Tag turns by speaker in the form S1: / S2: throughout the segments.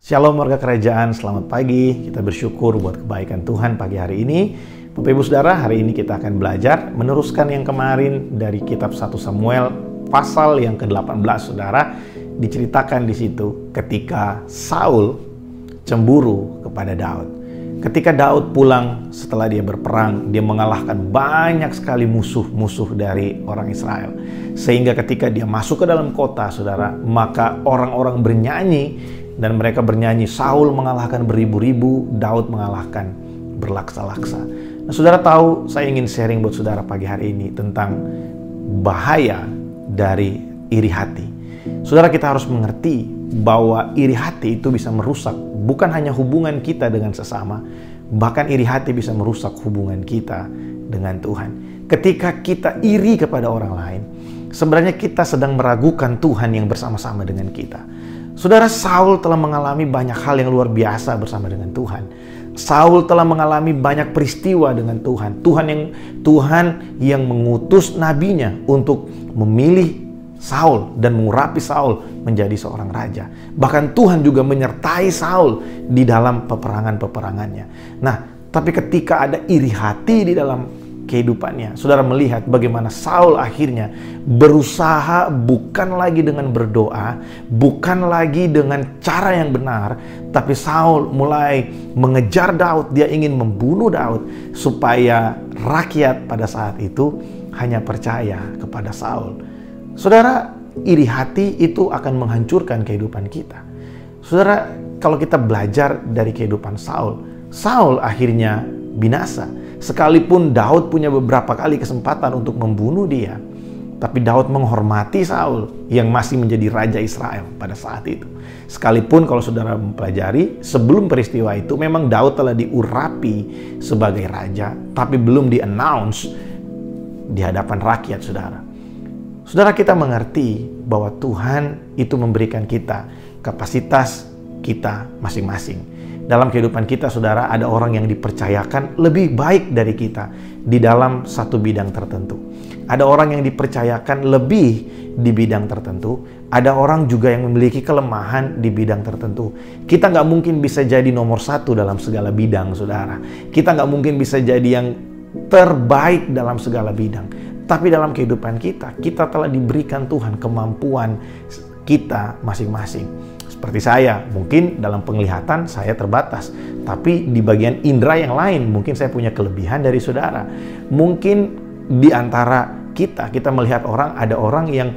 S1: Shalom warga kerajaan, selamat pagi. Kita bersyukur buat kebaikan Tuhan pagi hari ini. Bapak Ibu Saudara, hari ini kita akan belajar meneruskan yang kemarin dari kitab 1 Samuel pasal yang ke-18, Saudara. Diceritakan di situ ketika Saul cemburu kepada Daud. Ketika Daud pulang setelah dia berperang, dia mengalahkan banyak sekali musuh-musuh dari orang Israel. Sehingga ketika dia masuk ke dalam kota, Saudara, maka orang-orang bernyanyi. Dan mereka bernyanyi, Saul mengalahkan beribu-ribu, Daud mengalahkan berlaksa-laksa. Nah, Saudara tahu, saya ingin sharing buat Saudara pagi hari ini tentang bahaya dari iri hati. Saudara, kita harus mengerti bahwa iri hati itu bisa merusak bukan hanya hubungan kita dengan sesama, bahkan iri hati bisa merusak hubungan kita dengan Tuhan. Ketika kita iri kepada orang lain, sebenarnya kita sedang meragukan Tuhan yang bersama-sama dengan kita. Saudara, Saul telah mengalami banyak hal yang luar biasa bersama dengan Tuhan. Saul telah mengalami banyak peristiwa dengan Tuhan. Tuhan yang mengutus nabinya untuk memilih Saul dan mengurapi Saul menjadi seorang raja. Bahkan Tuhan juga menyertai Saul di dalam peperangan-peperangannya. Nah, tapi ketika ada iri hati di dalam kehidupannya, Saudara melihat bagaimana Saul akhirnya berusaha bukan lagi dengan berdoa, bukan lagi dengan cara yang benar, tapi Saul mulai mengejar Daud. Dia ingin membunuh Daud supaya rakyat pada saat itu hanya percaya kepada Saul. Saudara, iri hati itu akan menghancurkan kehidupan kita. Saudara, kalau kita belajar dari kehidupan Saul akhirnya binasa. Sekalipun Daud punya beberapa kali kesempatan untuk membunuh dia, tapi Daud menghormati Saul yang masih menjadi raja Israel pada saat itu. Sekalipun kalau saudara mempelajari, sebelum peristiwa itu memang Daud telah diurapi sebagai raja, tapi belum di-announce di hadapan rakyat, saudara. Saudara, kita mengerti bahwa Tuhan itu memberikan kita kapasitas kita masing-masing. Dalam kehidupan kita, saudara, ada orang yang dipercayakan lebih baik dari kita di dalam satu bidang tertentu. Ada orang yang dipercayakan lebih di bidang tertentu. Ada orang juga yang memiliki kelemahan di bidang tertentu. Kita nggak mungkin bisa jadi nomor satu dalam segala bidang, saudara. Kita nggak mungkin bisa jadi yang terbaik dalam segala bidang. Tapi dalam kehidupan kita telah diberikan Tuhan kemampuan kita masing-masing. Seperti saya, mungkin dalam penglihatan saya terbatas, tapi di bagian indera yang lain mungkin saya punya kelebihan dari saudara. Mungkin di antara kita melihat ada orang yang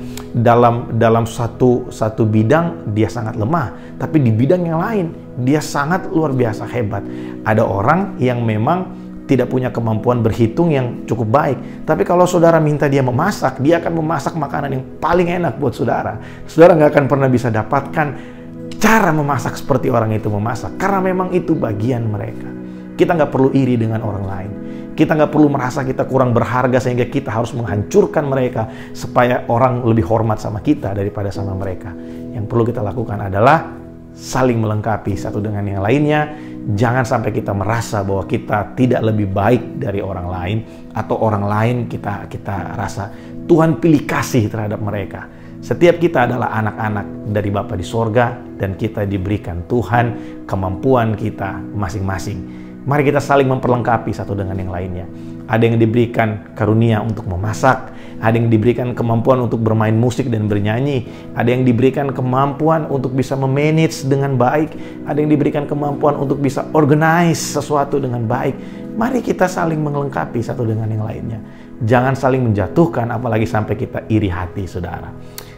S1: dalam satu bidang dia sangat lemah, tapi di bidang yang lain dia sangat luar biasa hebat. Ada orang yang memang tidak punya kemampuan berhitung yang cukup baik, tapi kalau saudara minta dia memasak, dia akan memasak makanan yang paling enak buat saudara. Saudara nggak akan pernah bisa dapatkan cara memasak seperti orang itu memasak, karena memang itu bagian mereka. Kita nggak perlu iri dengan orang lain. Kita nggak perlu merasa kita kurang berharga sehingga kita harus menghancurkan mereka supaya orang lebih hormat sama kita daripada sama mereka. Yang perlu kita lakukan adalah saling melengkapi satu dengan yang lainnya. Jangan sampai kita merasa bahwa kita tidak lebih baik dari orang lain, atau orang lain kita rasa Tuhan pilih kasih terhadap mereka. Setiap kita adalah anak-anak dari Bapa di sorga, dan kita diberikan Tuhan kemampuan kita masing-masing. Mari kita saling memperlengkapi satu dengan yang lainnya. Ada yang diberikan karunia untuk memasak, ada yang diberikan kemampuan untuk bermain musik dan bernyanyi, ada yang diberikan kemampuan untuk bisa memanage dengan baik, ada yang diberikan kemampuan untuk bisa organize sesuatu dengan baik. Mari kita saling melengkapi satu dengan yang lainnya. Jangan saling menjatuhkan, apalagi sampai kita iri hati, saudara.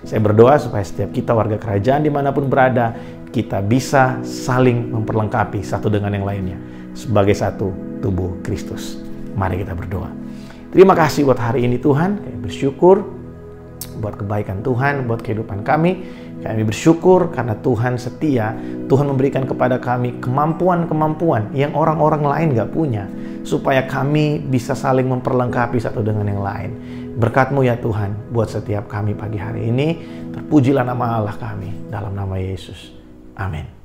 S1: Saya berdoa supaya setiap kita warga kerajaan dimanapun berada, kita bisa saling memperlengkapi satu dengan yang lainnya sebagai satu tubuh Kristus. Mari kita berdoa. Terima kasih buat hari ini Tuhan. Kami bersyukur buat kebaikan Tuhan, buat kehidupan kami. Kami bersyukur karena Tuhan setia. Tuhan memberikan kepada kami kemampuan-kemampuan yang orang-orang lain gak punya, supaya kami bisa saling memperlengkapi satu dengan yang lain. Berkat-Mu ya Tuhan buat setiap kami pagi hari ini. Terpujilah nama Allah kami dalam nama Yesus. Amin.